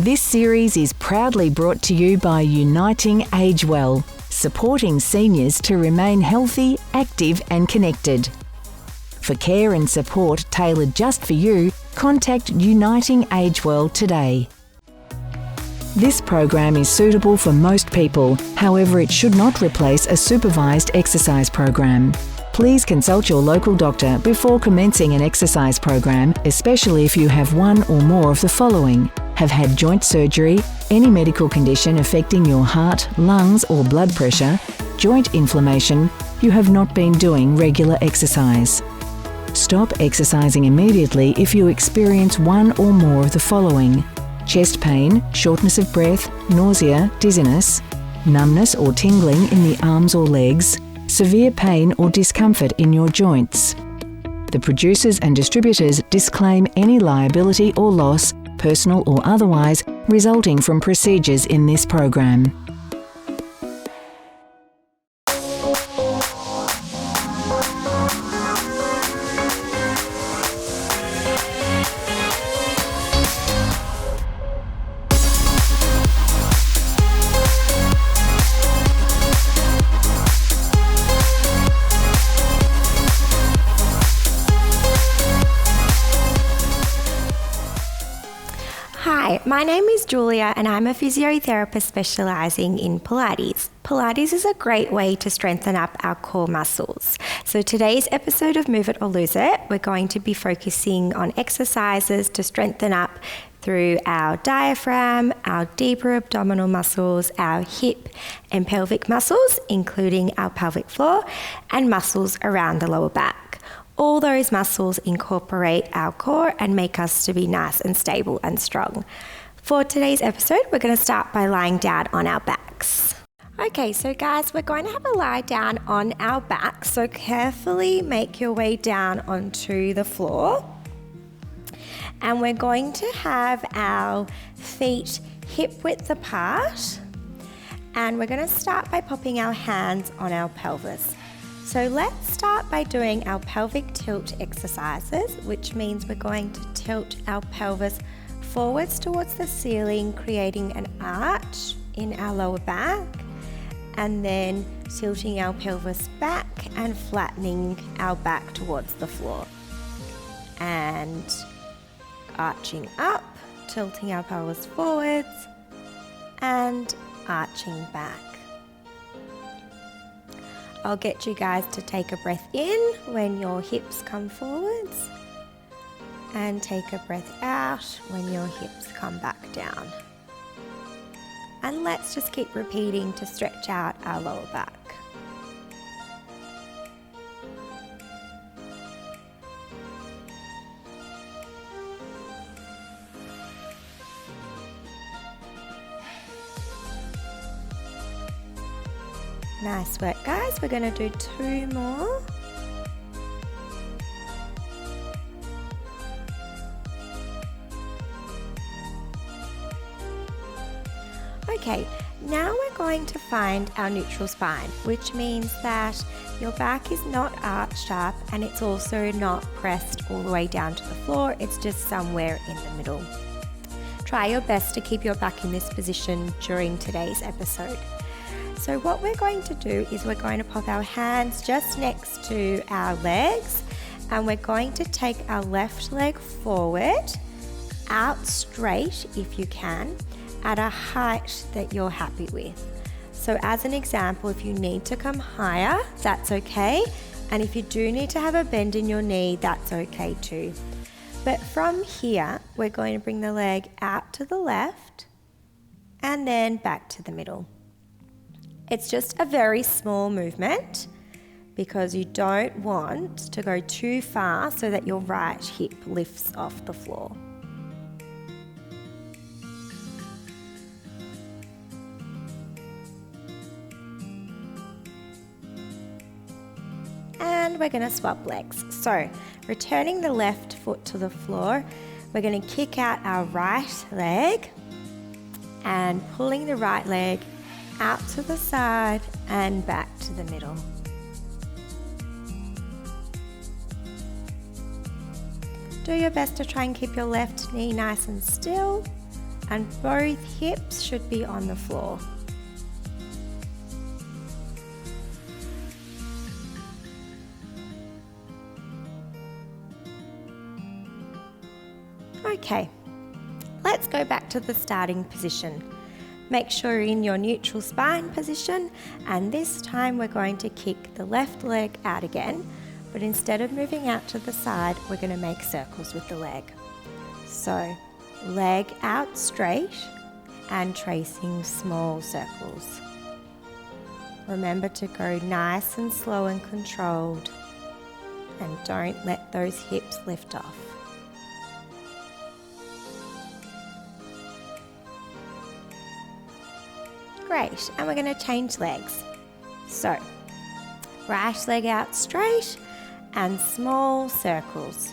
This series is proudly brought to you by Uniting Age Well, supporting seniors to remain healthy, active and connected. For care and support tailored just for you, contact Uniting Age Well today. This program is suitable for most people, however it should not replace a supervised exercise program. Please consult your local doctor before commencing an exercise program, especially if you have one or more of the following: have had joint surgery, any medical condition affecting your heart, lungs or blood pressure, joint inflammation, you have not been doing regular exercise. Stop exercising immediately if you experience one or more of the following: chest pain, shortness of breath, nausea, dizziness, numbness or tingling in the arms or legs, severe pain or discomfort in your joints. The producers and distributors disclaim any liability or loss, personal or otherwise, resulting from procedures in this program. Hi, my name is Julia and I'm a physiotherapist specialising in Pilates. Pilates is a great way to strengthen up our core muscles. So today's episode of Move It or Lose It, we're going to be focusing on exercises to strengthen up through our diaphragm, our deeper abdominal muscles, our hip and pelvic muscles, including our pelvic floor, and muscles around the lower back. All those muscles incorporate our core and make us to be nice and stable and strong. For today's episode, we're going to start by lying down on our backs. Okay, so guys, we're going to have a lie down on our back. So carefully make your way down onto the floor. And we're going to have our feet hip width apart. And we're going to start by popping our hands on our pelvis. So let's start by doing our pelvic tilt exercises, which means we're going to tilt our pelvis forwards towards the ceiling, creating an arch in our lower back, and then tilting our pelvis back and flattening our back towards the floor. And arching up, tilting our pelvis forwards, and arching back. I'll get you guys to take a breath in when your hips come forwards and take a breath out when your hips come back down. And let's just keep repeating to stretch out our lower back. Nice work, guys. We're going to do 2 more. Okay, now we're going to find our neutral spine, which means that your back is not arched up and it's also not pressed all the way down to the floor. It's just somewhere in the middle. Try your best to keep your back in this position during today's episode. So what we're going to do is we're going to pop our hands just next to our legs and we're going to take our left leg forward, out straight if you can, at a height that you're happy with. So as an example, if you need to come higher, that's okay. And if you do need to have a bend in your knee, that's okay too. But from here, we're going to bring the leg out to the left and then back to the middle. It's just a very small movement because you don't want to go too far so that your right hip lifts off the floor. And we're going to swap legs. So returning the left foot to the floor, we're going to kick out our right leg and pulling the right leg out to the side and back to the middle. Do your best to try and keep your left knee nice and still and both hips should be on the floor. Okay, let's go back to the starting position. Make sure you're in your neutral spine position, and this time we're going to kick the left leg out again, but instead of moving out to the side, we're going to make circles with the leg. So, leg out straight and tracing small circles. Remember to go nice and slow and controlled, and don't let those hips lift off. Great, and we're going to change legs. So, right leg out straight and small circles.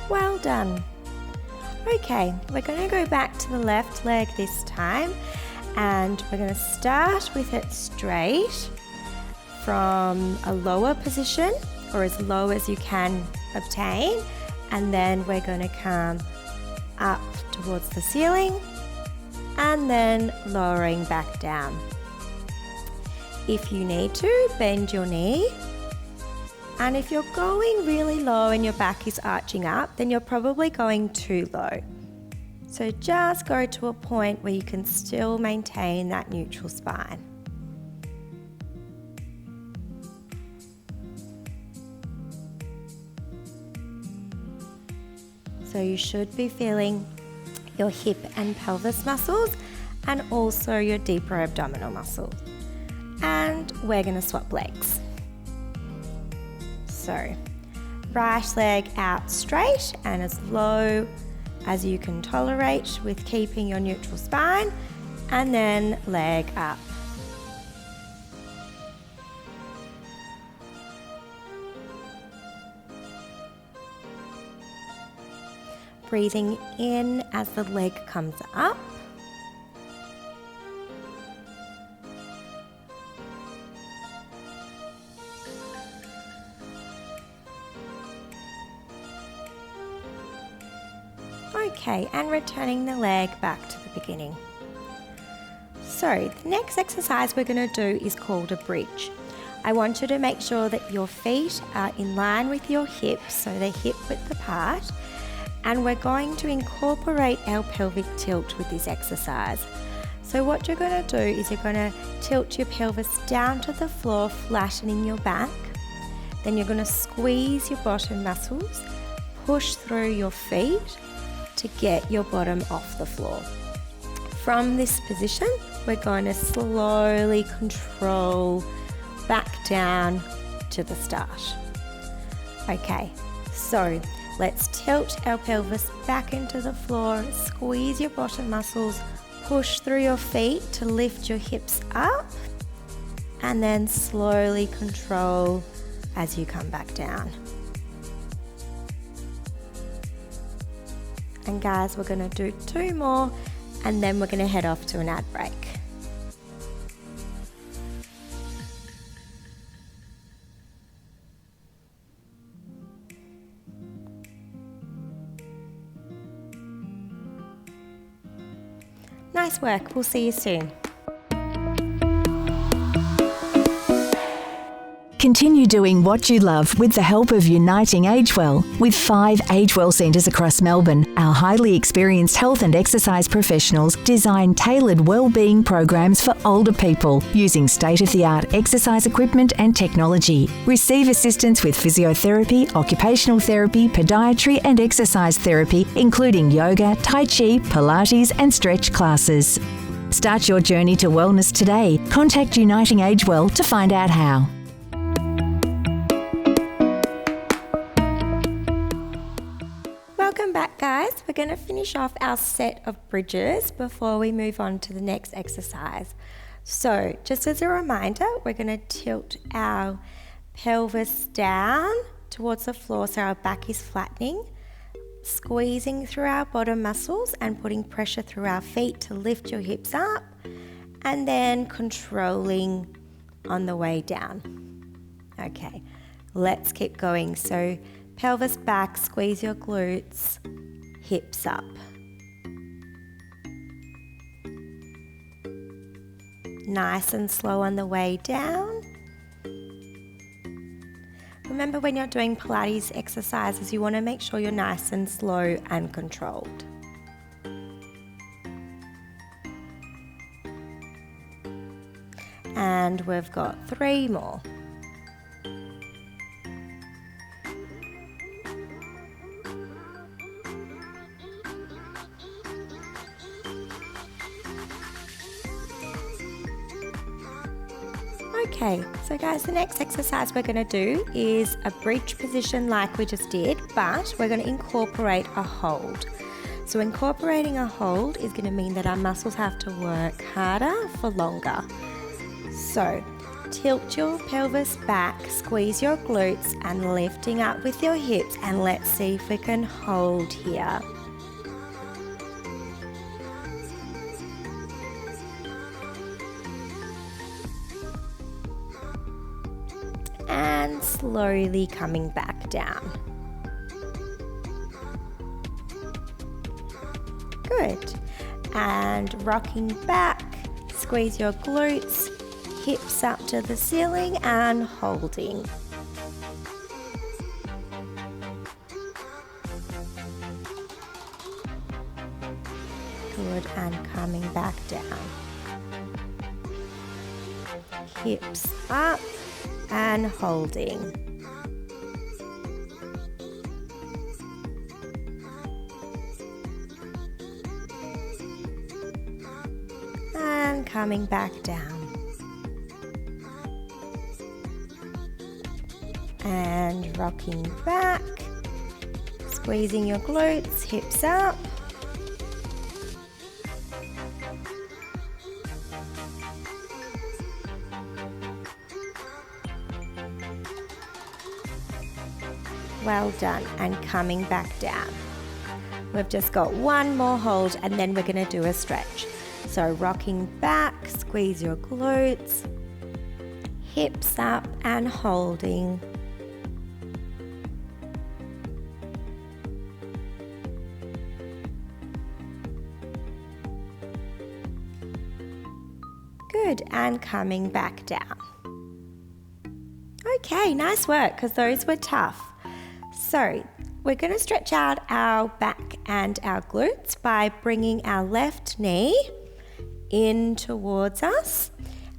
Well done. Okay, we're going to go back to the left leg this time. And we're going to start with it straight from a lower position, or as low as you can obtain, and then we're going to come up towards the ceiling and then lowering back down. If you need to, bend your knee, and if you're going really low and your back is arching up, then you're probably going too low. So just go to a point where you can still maintain that neutral spine. So you should be feeling your hip and pelvis muscles and also your deeper abdominal muscles. And we're going to swap legs. So right leg out straight and as low as you can tolerate with keeping your neutral spine, and then leg up. Breathing in as the leg comes up. Okay, and returning the leg back to the beginning. So the next exercise we're going to do is called a bridge. I want you to make sure that your feet are in line with your hips, so they're hip width apart, and we're going to incorporate our pelvic tilt with this exercise. So what you're going to do is you're going to tilt your pelvis down to the floor, flattening your back. Then you're going to squeeze your bottom muscles, push through your feet to get your bottom off the floor. From this position, we're going to slowly control back down to the start. Okay, so let's tilt our pelvis back into the floor, squeeze your bottom muscles, push through your feet to lift your hips up, and then slowly control as you come back down. And guys, we're going to do 2 more and then we're going to head off to an ad break. Nice work. We'll see you soon. Continue doing what you love with the help of Uniting Agewell. With 5 Agewell centres across Melbourne, our highly experienced health and exercise professionals design tailored wellbeing programs for older people using state-of-the-art exercise equipment and technology. Receive assistance with physiotherapy, occupational therapy, podiatry and exercise therapy, including yoga, tai chi, Pilates and stretch classes. Start your journey to wellness today. Contact Uniting Agewell to find out how. Welcome back, guys. We're going to finish off our set of bridges before we move on to the next exercise. So just as a reminder, we're going to tilt our pelvis down towards the floor so our back is flattening. squeezing through our bottom muscles and putting pressure through our feet to lift your hips up, and then controlling on the way down. Okay, let's keep going. So pelvis back, squeeze your glutes, hips up. Nice and slow on the way down. Remember, when you're doing Pilates exercises, you want to make sure you're nice and slow and controlled. And we've got 3 more. Okay, so guys, the next exercise we're going to do is a bridge position like we just did, but we're going to incorporate a hold. So incorporating a hold is going to mean that our muscles have to work harder for longer. So tilt your pelvis back, squeeze your glutes, and lifting up with your hips, and let's see if we can hold here. And slowly coming back down. Good. And rocking back, squeeze your glutes, hips up to the ceiling and holding. Good, and coming back down. Hips up and holding. And coming back down. And rocking back, squeezing your glutes, hips up. Well done, and coming back down. We've just got 1 more hold, and then we're going to do a stretch. So rocking back, squeeze your glutes, hips up and holding. Good, and coming back down. Okay, nice work, because those were tough. So we're going to stretch out our back and our glutes by bringing our left knee in towards us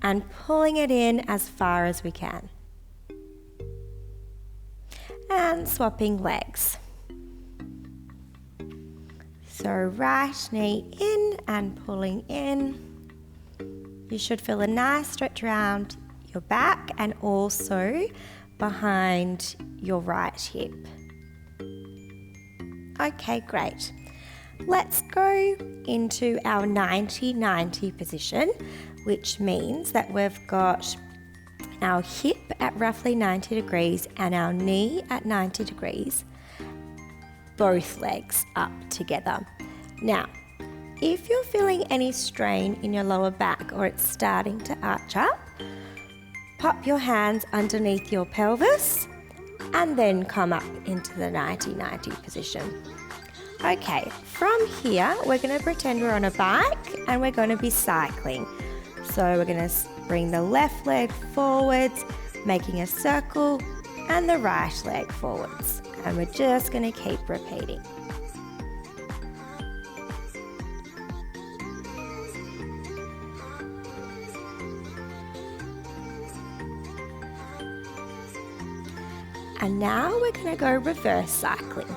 and pulling it in as far as we can. And swapping legs. So right knee in and pulling in. You should feel a nice stretch around your back and also behind your right hip. Okay, great. Let's go into our 90-90 position, which means that we've got our hip at roughly 90 degrees and our knee at 90 degrees, both legs up together. Now, if you're feeling any strain in your lower back or it's starting to arch up, pop your hands underneath your pelvis and then come up into the 90-90 position. Okay, from here, we're going to pretend we're on a bike and we're going to be cycling. So we're going to bring the left leg forwards, making a circle, and the right leg forwards. And we're just going to keep repeating. And now we're going to go reverse cycling.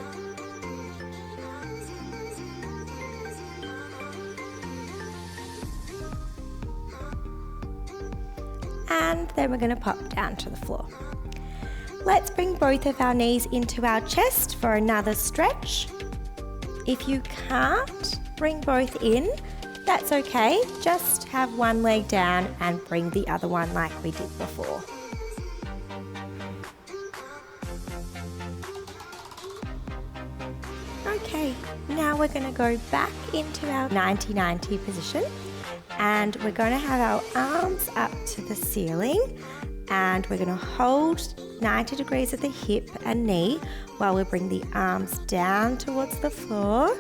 And then we're going to pop down to the floor. Let's bring both of our knees into our chest for another stretch. If you can't bring both in, that's okay. Just have one leg down and bring the other one like we did before. Now we're going to go back into our 90-90 position, and we're going to have our arms up to the ceiling, and we're going to hold 90 degrees at the hip and knee while we bring the arms down towards the floor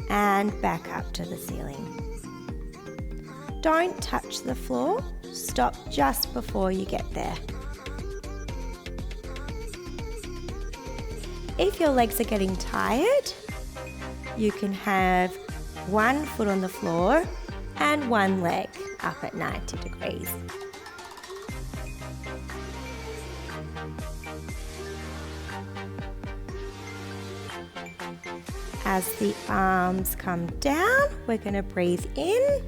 and back up to the ceiling. Don't touch the floor, stop just before you get there. If your legs are getting tired, you can have one foot on the floor and one leg up at 90 degrees. As the arms come down, we're going to breathe in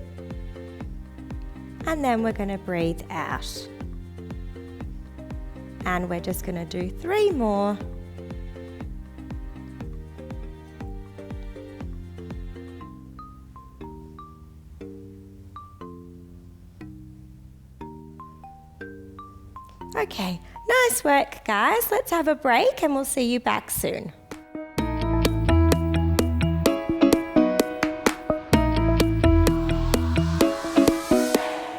and then we're going to breathe out. And we're just going to do 3 more. Okay, nice work, guys. Let's have a break and we'll see you back soon.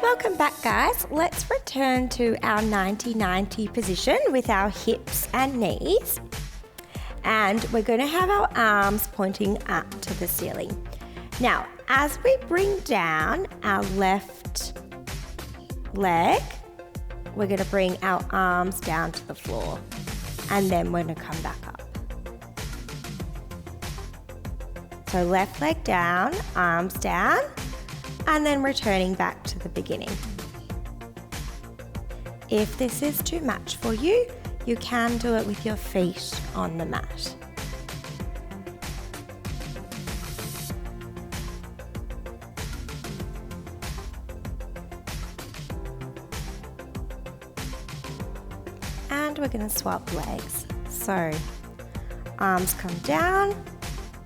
Welcome back, guys. Let's return to our 90-90 position with our hips and knees. And we're going to have our arms pointing up to the ceiling. Now, as we bring down our left leg, we're going to bring our arms down to the floor, and then we're going to come back up. So left leg down, arms down, and then returning back to the beginning. If this is too much for you, you can do it with your feet on the mat. And we're going to swap legs. So arms come down,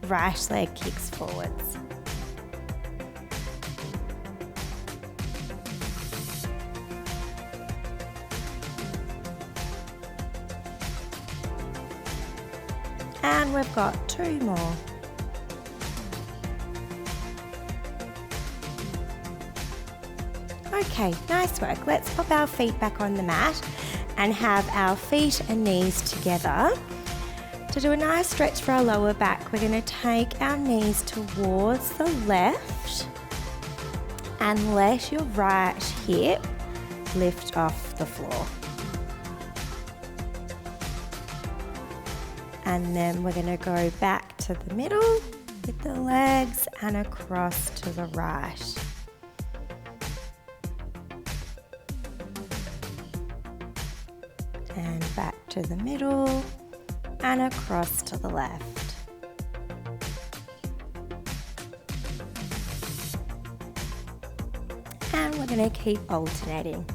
right leg kicks forwards. And we've got 2 more. Okay, nice work. Let's pop our feet back on the mat and have our feet and knees together. To do a nice stretch for our lower back, we're going to take our knees towards the left and let your right hip lift off the floor. And then we're going to go back to the middle with the legs and across to the right. And back to the middle and across to the left. And we're going to keep alternating.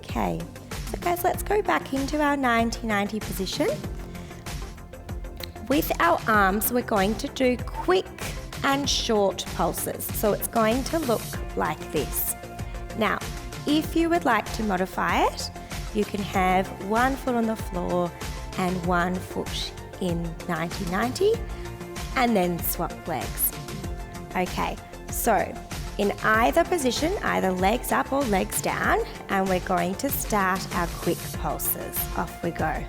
Okay, so guys, let's go back into our 90-90 position. With our arms, we're going to do quick and short pulses. So it's going to look like this. Now, if you would like to modify it, you can have 1 foot on the floor and 1 foot in 90-90 and then swap legs. Okay, so in either position, either legs up or legs down, and we're going to start our quick pulses. Off we go.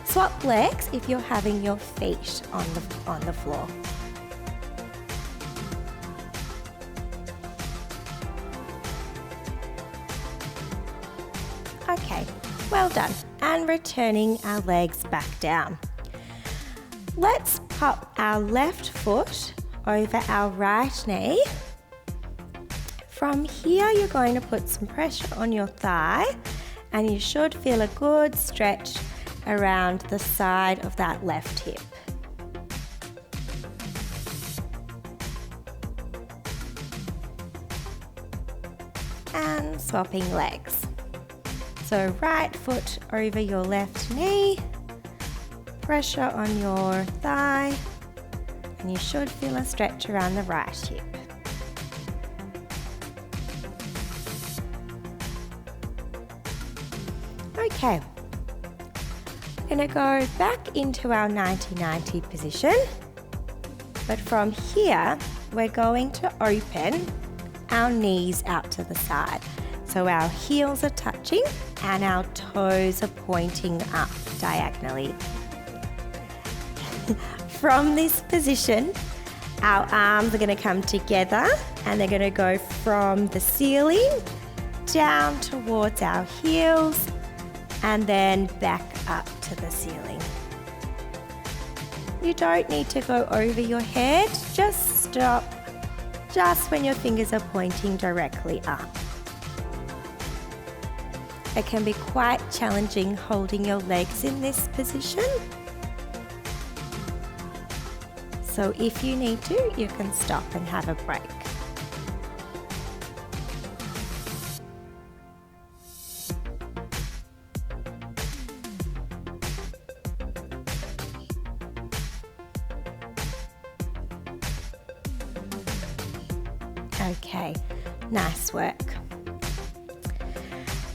Swap legs if you're having your feet on the floor. Okay, well done. And returning our legs back down. Let's pop our left foot over our right knee. From here, you're going to put some pressure on your thigh, and you should feel a good stretch around the side of that left hip. and swapping legs. So right foot over your left knee, pressure on your thigh, and you should feel a stretch around the right hip. Okay, we're going to go back into our 90-90 position, but from here we're going to open our knees out to the side. So our heels are touching and our toes are pointing up diagonally. From this position, our arms are going to come together and they're going to go from the ceiling down towards our heels and then back up to the ceiling. You don't need to go over your head, just stop just when your fingers are pointing directly up. It can be quite challenging holding your legs in this position. So if you need to, you can stop and have a break. Okay, nice work.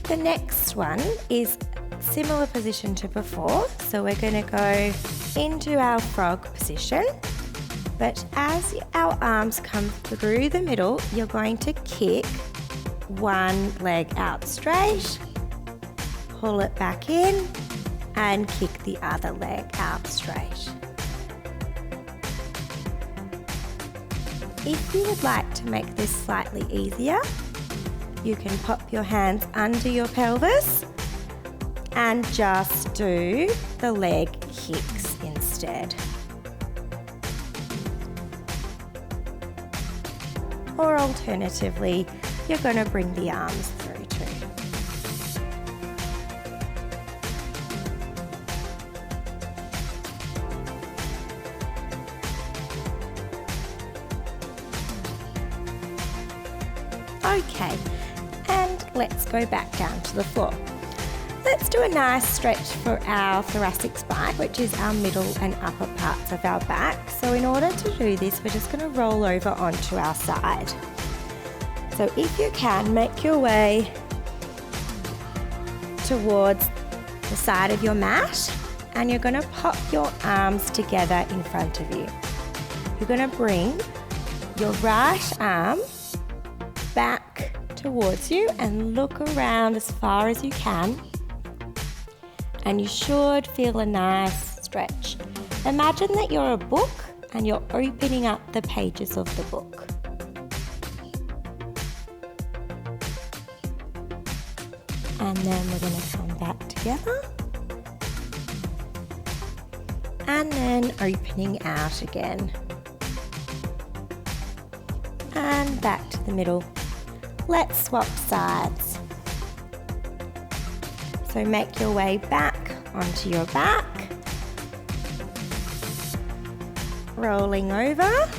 The next one is similar position to before. So we're going to go into our frog position. But as our arms come through the middle, you're going to kick one leg out straight, pull it back in, and kick the other leg out straight. If you would like to make this slightly easier, you can pop your hands under your pelvis and just do the leg kicks instead. Or alternatively, you're going to bring the arms through too. Okay, and let's go back down to the floor. Let's do a nice stretch for our thoracic spine, which is our middle and upper parts of our back. So in order to do this, we're just going to roll over onto our side. So if you can, make your way towards the side of your mat, and you're going to pop your arms together in front of you. You're going to bring your right arm back towards you and look around as far as you can, and you should feel a nice stretch. Imagine that you're a book and you're opening up the pages of the book. And then we're going to come back together and then opening out again and back to the middle. Let's swap sides. So make your way back onto your back, rolling over,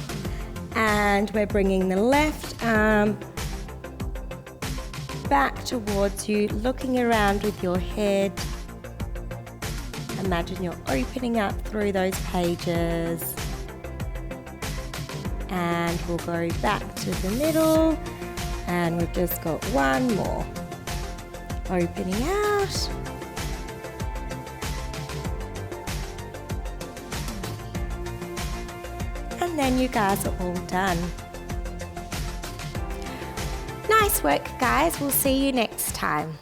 and we're bringing the left arm back towards you, looking around with your head. Imagine you're opening up through those pages, and we'll go back to the middle. And we've just got one more. Opening out. And then you guys are all done. Nice work, guys. We'll see you next time.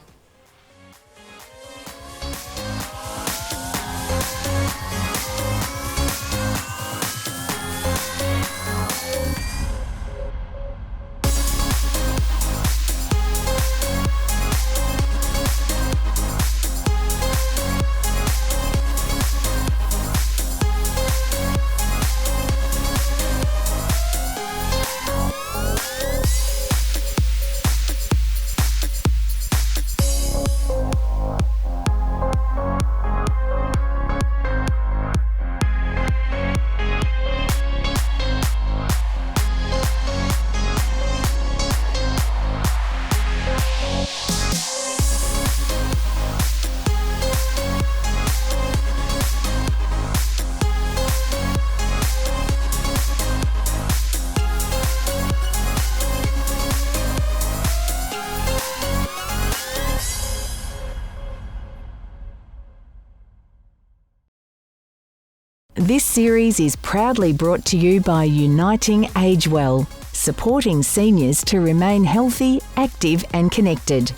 This series is proudly brought to you by Uniting Age Well, supporting seniors to remain healthy, active and connected.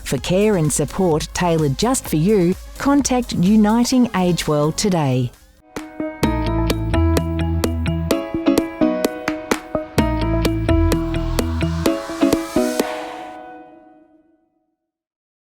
For care and support tailored just for you, contact Uniting Age Well today.